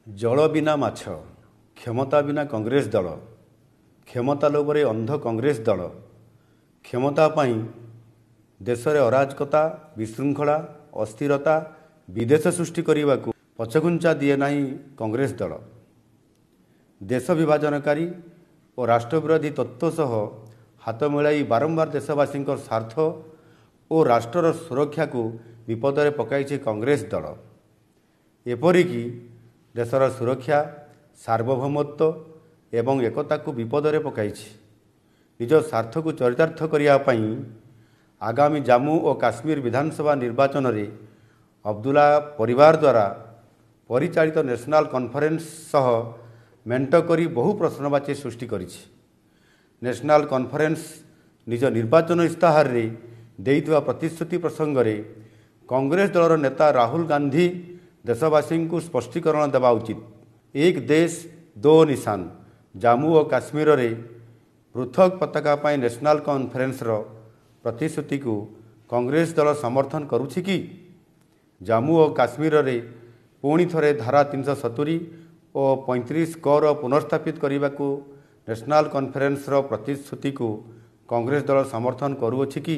जल बिना माछ, क्षमता बिना कांग्रेस दल, क्षमता लोभरे अंध कांग्रेस दल, क्षमता पाई देश में अराजकता, विशृंखला, अस्थिरता, विदेश सृष्टि करने को पछघुंचा दिए नहीं कांग्रेस दल। देश विभाजनकारी और राष्ट्रविरोधी तत्व सह हाथ मिलाई बारंबार देशवासी स्वार्थ और राष्ट्र सुरक्षा को विपद में पकाई कांग्रेस दल। एपरिकी देशर सुरक्षा, सार्वभौमत्व एवं एकता को विपद में पकाई निज स्वार्थ को चरितार्थ करने आगामी जम्मू और काश्मीर विधानसभा निर्वाचन में अब्दुल्ला परिवार द्वारा परिचालित नेशनल कॉन्फ्रेंस सह मेंट करी बहु प्रश्नवाची सृष्टि करिछि। नेशनल कॉन्फ्रेंस निज निर्वाचन इस्ताहार रे देइतवा प्रतिश्रुति प्रसंग में कांग्रेस दलर नेता राहुल गांधी देशवासी को स्पष्टीकरण देवा उचित। एक देश दो निशान जम्मू और काश्मीर रे पृथक पताका पाई नेशनल कॉन्फ्रेंस रो प्रतिश्रुति को कांग्रेस दल समर्थन करुछि कि? जम्मू और काश्मीर रे पुणी थरे धारा 370 और 35 कर पुनर्स्थापित करने को नेशनल कॉन्फ्रेंस रो प्रतिश्रुति को कांग्रेस दल समर्थन करुछि कि?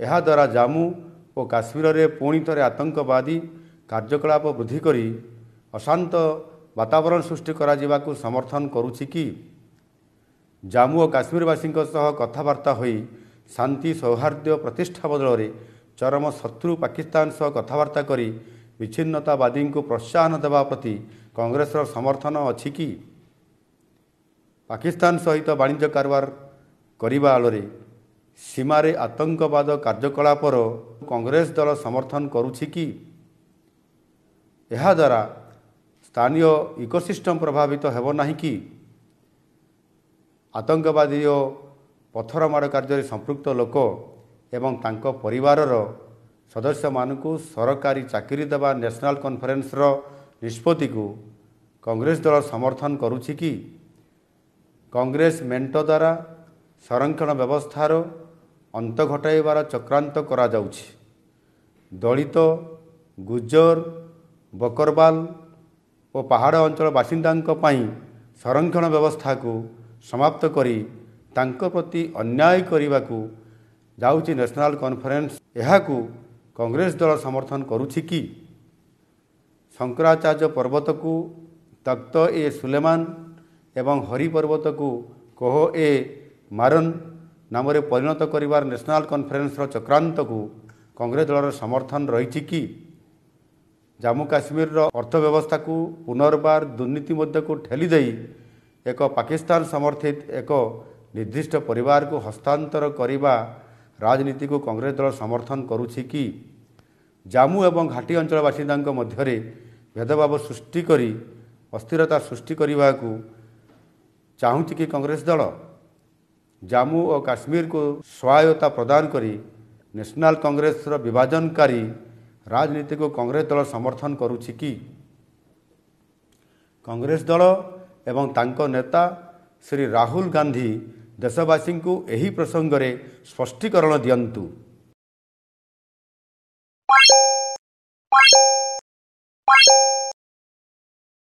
यह द्वारा जम्मू और काश्मीर रे पुणी थरे आतंकवादी कार्यकलाप वृद्धि करी अशांत वातावरण सृष्टि करा को समर्थन करुछि कि? जम्मू और काश्मीरवासी कथबार्ता होई शांति सौहार्द्य प्रतिष्ठा बदल में चरम शत्रु पाकिस्तान सह कथबार्ता करी विच्छिन्नतावादी को प्रोत्साहन देवा प्रति कांग्रेस समर्थन अछि कि? पाकिस्तान सहित वाणिज्य कारोबार करने आलोरे सीमारे आतंकवाद कार्यकलापर कांग्रेस दल समर्थन करुछि कि? यह द्वारा स्थानीय इकोसिस्टम प्रभावित हेब नाही कि? आतंकवादी और पथर माड़ कार्य संपृक्त लोक एवं तांको परिवारर सदस्य मानकु सरकारी चाकरी देवा नेशनल कॉन्फ्रेंस रो निष्पत्ति को कांग्रेस दल समर्थन करुछि कि? कांग्रेस मेंट द्वारा संरक्षण व्यवस्थार अंत घटाइबार चक्रांत करा जाउछि। दलित, गुज्जर, बकरवाल और पहाड़ अंचल बासिंदा संरक्षण व्यवस्था को समाप्त करी तांको प्रति अन्याय करने को जाउछि नेशनल कॉन्फ्रेंस। यह को कांग्रेस दल समर्थन करुछि कि? शंकराचार्य पर्वत को तख्त ए सुलेमान एवं हरि पर्वत को कोह ए मारन नाम रे परिणत करिवार नेशनल कॉन्फ्रेंस रो चक्रांत को कांग्रेस दलर समर्थन रही कि? जम्मू काश्मीर रो अर्थव्यवस्था को पुनर्बार दुर्नीति मध्य को ठेली दे एक पाकिस्तान समर्थित एक निर्दिष्ट परिवार को हस्तांतर करने राजनीति को कांग्रेस दल समर्थन करुछि कि? जम्मू एवं घाटी अंचल बासिंदा मध्य भेदभाव सृष्टि करी अस्थिरता सृष्टि करने को चाहूँछि कि कांग्रेस दल? जम्मू और काश्मीर को सहायता प्रदान करी नेशनल कांग्रेस विभाजनकारी राजनीति को कांग्रेस दल समर्थन करुछि कि? कांग्रेस दल एवं तांको नेता श्री राहुल गांधी देशवासी को यही प्रसंग में स्पष्टीकरण दियंतु।